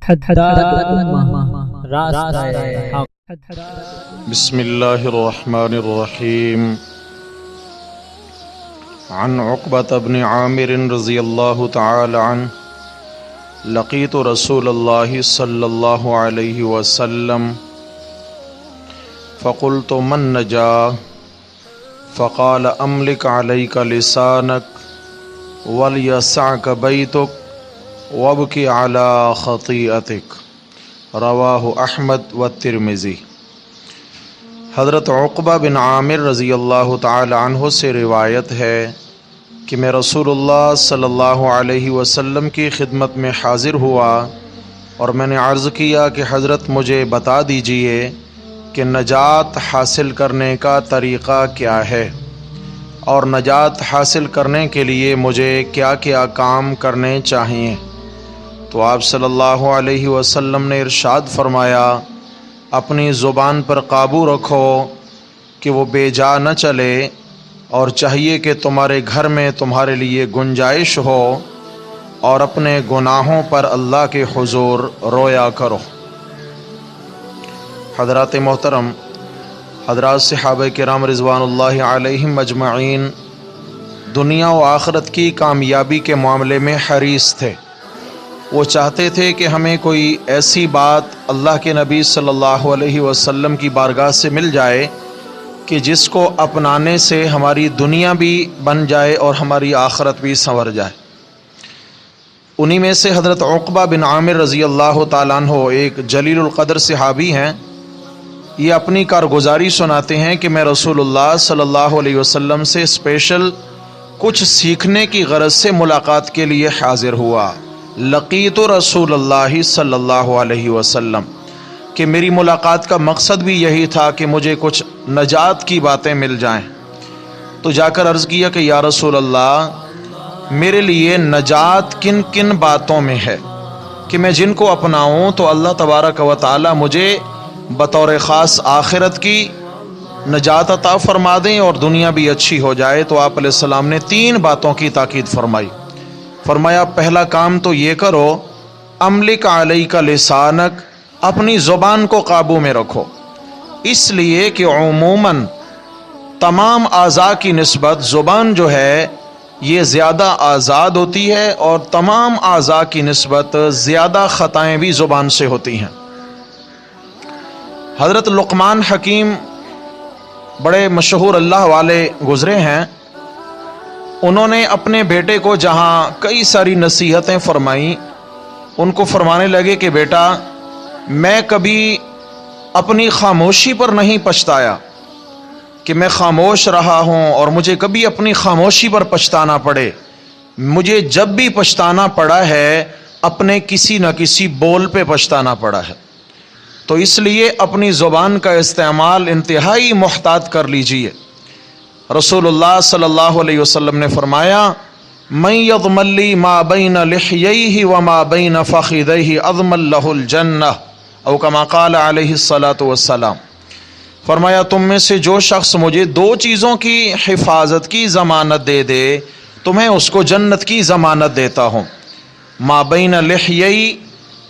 بسم اللہ الرحمن الرحیم عن عقبۃ بن عامر رضی اللہ تعالی عنہ لقیت رسول اللہ صلی اللہ علیہ وسلم فقلت من نجا فقال املک علیک لسانک ولیسعک بیتک وابکی علی خطیئتک، رواہ احمد والترمذی۔ حضرت عقبہ بن عامر رضی اللہ تعالی عنہ سے روایت ہے کہ میں رسول اللہ صلی اللہ علیہ وسلم کی خدمت میں حاضر ہوا اور میں نے عرض کیا کہ حضرت مجھے بتا دیجئے کہ نجات حاصل کرنے کا طریقہ کیا ہے اور نجات حاصل کرنے کے لیے مجھے کیا کیا کام کرنے چاہیے۔ تو آپ صلی اللہ علیہ وسلم نے ارشاد فرمایا، اپنی زبان پر قابو رکھو کہ وہ بے جا نہ چلے، اور چاہیے کہ تمہارے گھر میں تمہارے لیے گنجائش ہو، اور اپنے گناہوں پر اللہ کے حضور رویا کرو۔ حضرات محترم، حضرات صحابہ کرام رضوان اللہ علیہم اجمعین دنیا و آخرت کی کامیابی کے معاملے میں حریص تھے۔ وہ چاہتے تھے کہ ہمیں کوئی ایسی بات اللہ کے نبی صلی اللہ علیہ وسلم کی بارگاہ سے مل جائے کہ جس کو اپنانے سے ہماری دنیا بھی بن جائے اور ہماری آخرت بھی سنور جائے۔ انہی میں سے حضرت عقبہ بن عامر رضی اللہ تعالیٰ عنہ ایک جلیل القدر صحابی ہیں۔ یہ اپنی کارگزاری سناتے ہیں کہ میں رسول اللہ صلی اللہ علیہ وسلم سے اسپیشل کچھ سیکھنے کی غرض سے ملاقات کے لیے حاضر ہوا۔ لقیت رسول اللہ صلی اللہ علیہ وسلم، کہ میری ملاقات کا مقصد بھی یہی تھا کہ مجھے کچھ نجات کی باتیں مل جائیں۔ تو جا کر عرض کیا کہ یا رسول اللہ، میرے لیے نجات کن کن باتوں میں ہے کہ میں جن کو اپناؤں تو اللہ تبارک و تعالی مجھے بطور خاص آخرت کی نجات عطا فرما دیں اور دنیا بھی اچھی ہو جائے۔ تو آپ علیہ السلام نے 3 باتوں کی تاکید فرمائی۔ فرمایا، پہلا کام تو یہ کرو، املک علیک لسانک، اپنی زبان کو قابو میں رکھو، اس لیے کہ عموماً تمام اعضاء کی نسبت زبان جو ہے یہ زیادہ آزاد ہوتی ہے، اور تمام اعضاء کی نسبت زیادہ خطائیں بھی زبان سے ہوتی ہیں۔ حضرت لقمان حکیم بڑے مشہور اللہ والے گزرے ہیں۔ انہوں نے اپنے بیٹے کو جہاں کئی ساری نصیحتیں فرمائیں، ان کو فرمانے لگے کہ بیٹا، میں کبھی اپنی خاموشی پر نہیں پچھتایا کہ میں خاموش رہا ہوں اور مجھے کبھی اپنی خاموشی پر پچھتانا پڑے۔ مجھے جب بھی پچھتانا پڑا ہے اپنے کسی نہ کسی بول پہ پچھتانا پڑا ہے۔ تو اس لیے اپنی زبان کا استعمال انتہائی محتاط کر لیجئے۔ رسول اللہ صلی اللہ علیہ وسلم نے فرمایا، من یضمن لی ما بین لحییہ وما بین فخذیہ اضمن لہ الجنہ، او کما قال علیہ الصلاۃ والسلام۔ فرمایا، تم میں سے جو شخص مجھے 2 چیزوں کی حفاظت کی ضمانت دے دے تو میں اس کو جنت کی ضمانت دیتا ہوں۔ ما بین لحییہ،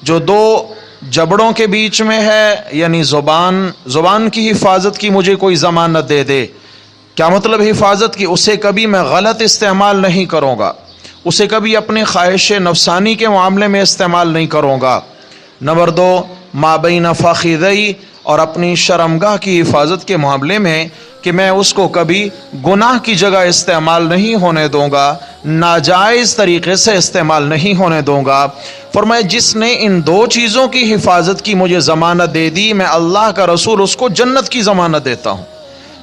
جو 2 جبڑوں کے بیچ میں ہے، یعنی زبان کی حفاظت کی مجھے کوئی ضمانت دے دے۔ کیا مطلب حفاظت کی؟ اسے کبھی میں غلط استعمال نہیں کروں گا، اسے کبھی اپنے خواہش نفسانی کے معاملے میں استعمال نہیں کروں گا۔ نمبر 2، ما بین فخذی، اور اپنی شرمگاہ کی حفاظت کے معاملے میں کہ میں اس کو کبھی گناہ کی جگہ استعمال نہیں ہونے دوں گا، ناجائز طریقے سے استعمال نہیں ہونے دوں گا۔ فرمایا، جس نے ان 2 چیزوں کی حفاظت کی مجھے ضمانت دے دی، میں اللہ کا رسول اس کو جنت کی ضمانت دیتا ہوں۔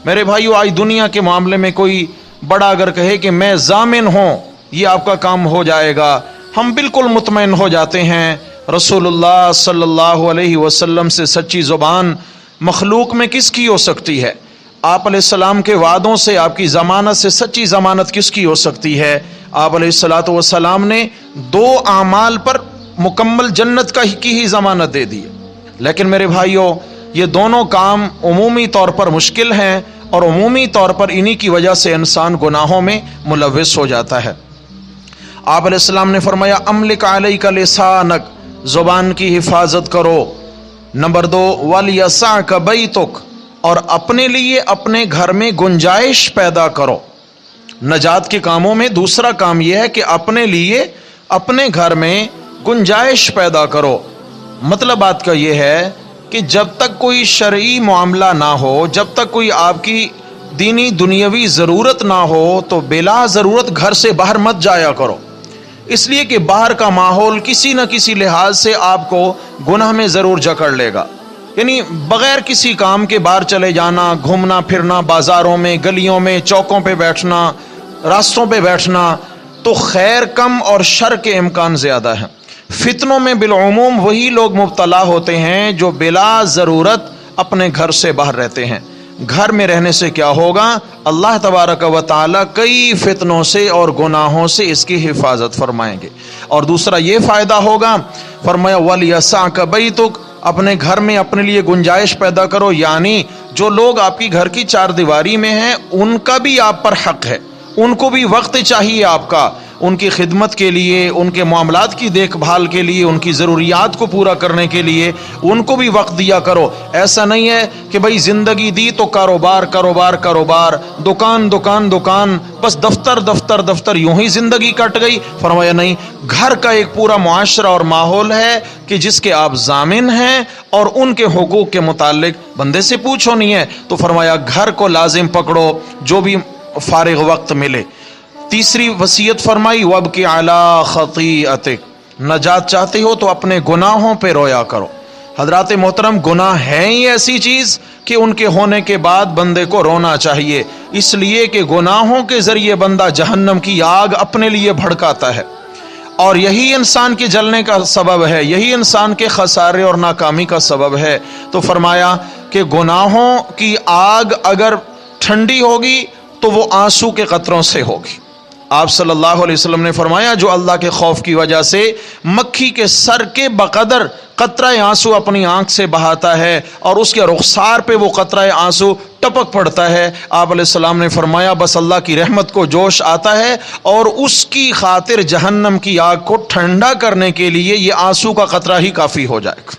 میرے بھائیو، آج دنیا کے معاملے میں کوئی بڑا اگر کہے کہ میں ضامن ہوں، یہ آپ کا کام ہو جائے گا، ہم بالکل مطمئن ہو جاتے ہیں۔ رسول اللہ صلی اللہ علیہ وسلم سے سچی زبان مخلوق میں کس کی ہو سکتی ہے؟ آپ علیہ السلام کے وعدوں سے، آپ کی ضمانت سے سچی ضمانت کس کی ہو سکتی ہے؟ آپ علیہ الصلاۃ والسلام نے 2 اعمال پر مکمل جنت کی ہی ضمانت دے دی۔ لیکن میرے بھائیو، یہ دونوں کام عمومی طور پر مشکل ہیں، اور عمومی طور پر انہی کی وجہ سے انسان گناہوں میں ملوث ہو جاتا ہے۔ آپ علیہ السلام نے فرمایا، املک علیک لسانک، ज़ुबान की हिफाजत करो। नंबर 2, वलियसअक बैतुक, और अपने लिए अपने घर में गुंजाइश पैदा करो। नजात के कामों में दूसरा काम यह है कि अपने लिए अपने घर में गुंजाइश पैदा करो। मतलब बात का यह है कि जब तक कोई शरई मामला ना हो, जब तक कोई आपकी दीनी दुनियावी ज़रूरत ना हो, तो बिला ज़रूरत घर से बाहर मत जाया करो। इसलिए कि बाहर का माहौल किसी न किसी लिहाज से आपको गुनाह में ज़रूर जकड़ लेगा। यानी बग़ैर किसी काम के बाहर चले जाना, घूमना फिरना, बाज़ारों में, गलियों में, चौकों पे बैठना, रास्तों पे बैठना, तो खैर कम और शर के इम्कान ज़्यादा हैं। फितनों में बिलउमूम वही लोग मुब्तला होते हैं जो बिला ज़रूरत अपने घर से बाहर रहते हैं। घर में रहने से क्या होगा? अल्लाह तबारक व तआला कई फितनों से और गुनाहों से इसकी हिफाजत फरमाएंगे। और दूसरा ये फ़ायदा होगा, फरमाया वलियसअक बैतुक, अपने घर में अपने लिए गुंजाइश पैदा करो। यानी जो लोग आपकी घर की चार दीवारी में हैं, उनका भी आप पर हक है, उनको भी वक्त चाहिए आपका, उनकी खिदमत के लिए, उनके मामलात की देखभाल के लिए, उनकी ज़रूरियात को पूरा करने के लिए उनको भी वक्त दिया करो। ऐसा नहीं है कि भाई ज़िंदगी दी तो कारोबार कारोबार कारोबार, दुकान दुकान दुकान, बस दफ्तर दफ्तर दफ्तर, यूं ही ज़िंदगी कट गई। फरमाया नहीं, घर का एक पूरा मुआशरा और माहौल है कि जिसके आप ज़ामिन हैं और उनके हुकूक के मुतालिक बंदे से पूछो नहीं है। तो फरमाया घर को लाजिम पकड़ो जो भी फारिग वक्त मिले। तीसरी वसीयत फरमाई, वबकी अला खतीअतिक, नजात चाहते हो तो अपने गुनाहों पे रोया करो। हजरात मोहतरम, गुनाह है ही ऐसी चीज़ कि उनके होने के बाद बंदे को रोना चाहिए, इसलिए कि गुनाहों के ज़रिए बंदा जहन्नम की आग अपने लिए भड़काता है और यही इंसान के जलने का सबब है, यही इंसान के खसारे और नाकामी का सबब है। तो फरमाया कि गुनाहों की आग अगर ठंडी होगी तो वो आंसू के कतरों से होगी। आप सल्लल्लाहु अलैहि वसल्लम ने फरमाया, जो अल्लाह के खौफ की वजह से मक्खी के सर के बकदर कतरा आंसू अपनी आंख से बहाता है और उसके रुखसार पे वो कतरा आंसू टपक पड़ता है, आप अलैहिस्सलाम ने फरमाया बस अल्लाह की रहमत को जोश आता है और उसकी खातिर जहन्नम की आग को ठंडा करने के लिए ये आंसू का कतरा ही काफ़ी हो जाएगा।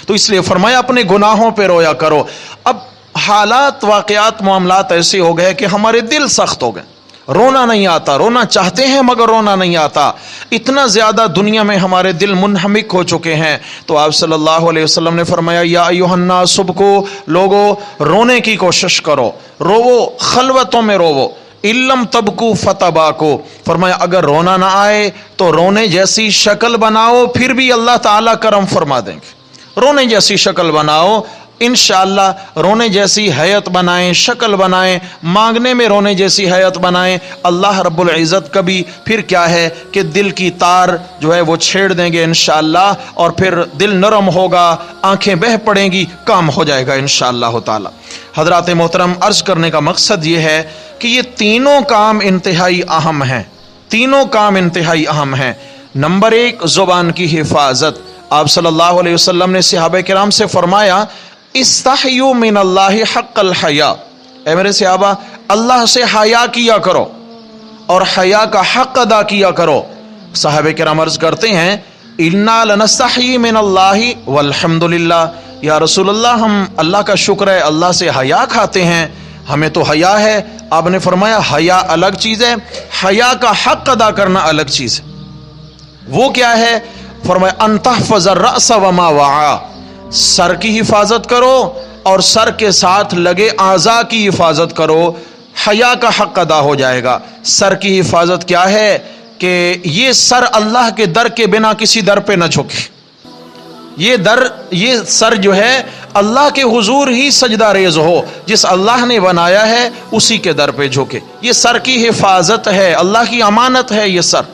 तो इसलिए फरमाया अपने गुनाहों पर रोया करो। अब हालात, वाक़यात, मामलात ऐसे हो गए कि हमारे दिल सख्त हो गए, रोना नहीं आता, रोना चाहते हैं मगर रोना नहीं आता। इतना ज़्यादा दुनिया में हमारे दिल मुनहमिक हो चुके हैं। तो आप सल्लल्लाहु अलैहि वसल्लम ने फरमाया, या अय्युहन्नास सुबको, लोगो रोने की कोशिश करो, रोवो, खलवतों में रोवो, इल्लम तबकू फतबाको, फरमाया अगर रोना ना आए तो रोने जैसी शक्ल बनाओ, फिर भी अल्लाह ताला करम फरमा देंगे। रोने जैसी शक्ल बनाओ, इंशाअल्लाह रोने जैसी हयत बनाएं, शक्ल बनाएं, मांगने में रोने जैसी हयत बनाएं, अल्लाह रब्बुल इज़्ज़त कभी फिर क्या है कि दिल की तार जो है वो छेड़ देंगे इंशाअल्लाह, और फिर दिल नरम होगा, आंखें बह पड़ेंगी, काम हो जाएगा इंशाअल्लाह ताला। हज़रात मोहतरम, अर्ज़ करने का मकसद ये है कि ये तीनों काम इंतहाई अहम हैं, तीनों काम इंतहाई अहम हैं। नंबर 1, ज़ुबान की हिफाजत। आप सल्लल्लाहु अलैहि वसल्लम ने सहाबा किराम से फरमाया, इस्तहयू मिनल्लाहि हक़्क़ल हया, ए मेरे सहाबा अल्लाह से हया किया करो और हया का हक अदा किया करो। सहाबा किराम अर्ज़ करते हैं, इन्ना लनस्तही मिनल्लाहि वल्हम्दुलिल्लाह, या रसूलल्लाह हम अल्लाह का शुक्र है अल्लाह से हया खाते हैं, हमें तो हया है। आपने फरमाया हया अलग चीज़ है, हया का हक अदा करना अलग चीज़ है। वो क्या है? फरमाया अन तहफ़ज़ अर्रअस वमा वआ, सर की हिफाजत करो और सर के साथ लगे आज़ा की हिफाजत करो, हया का हक अदा हो जाएगा। सर की हिफाजत क्या है कि ये सर अल्लाह के दर के बिना किसी दर पे न झुके, ये सर जो है अल्लाह के हुजूर ही सजदा रेज हो, जिस अल्लाह ने बनाया है उसी के दर पे झुके। ये सर की हिफाजत है, अल्लाह की अमानत है ये सर।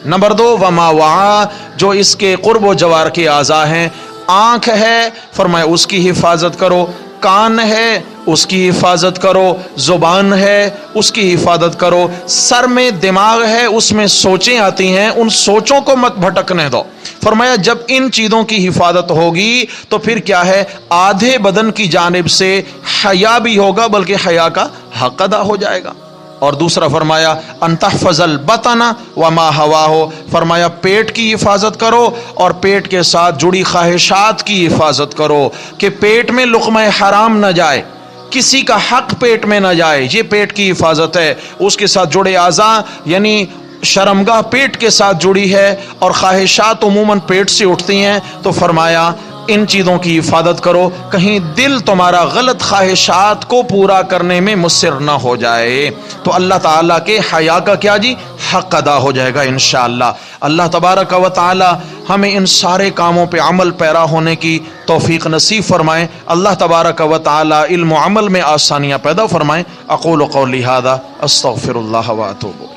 नंबर 2, वमा वआ, जो इसके कुर्ब व जवार के आज़ा हैं, आँख है फरमाया उसकी हिफाजत करो, कान है उसकी हिफाजत करो, ज़ुबान है उसकी हिफाजत करो, सर में दिमाग है उसमें सोचें आती हैं, उन सोचों को मत भटकने दो। फरमाया जब इन चीज़ों की हिफाजत होगी तो फिर क्या है, आधे बदन की जानिब से हया भी होगा, बल्कि हया का हक अदा हो जाएगा। اور دوسرا فرمایا ان تحفظ البطن وما ہواہ، فرمایا پیٹ کی حفاظت کرو اور پیٹ کے ساتھ جڑی خواہشات کی حفاظت کرو، کہ پیٹ میں لقمہ حرام نہ جائے، کسی کا حق پیٹ میں نہ جائے، یہ پیٹ کی حفاظت ہے۔ اس کے ساتھ جڑے اعضاء یعنی شرمگاہ پیٹ کے ساتھ جڑی ہے اور خواہشات عموماً پیٹ سے اٹھتی ہیں، تو فرمایا ان چیزوں کی حفاظت کرو، کہیں دل تمہارا غلط خواہشات کو پورا کرنے میں مصر نہ ہو جائے، تو اللہ تعالیٰ کے حیا کا کیا جی حق ادا ہو جائے گا انشاءاللہ۔ اللہ تبارک و تعالی ہمیں ان سارے کاموں پہ عمل پیرا ہونے کی توفیق نصیب فرمائیں۔ اللہ تبارک و تعالی علم و عمل میں آسانیاں پیدا فرمائیں۔ اقول قولی ھذا استغفر اللہ واتوب۔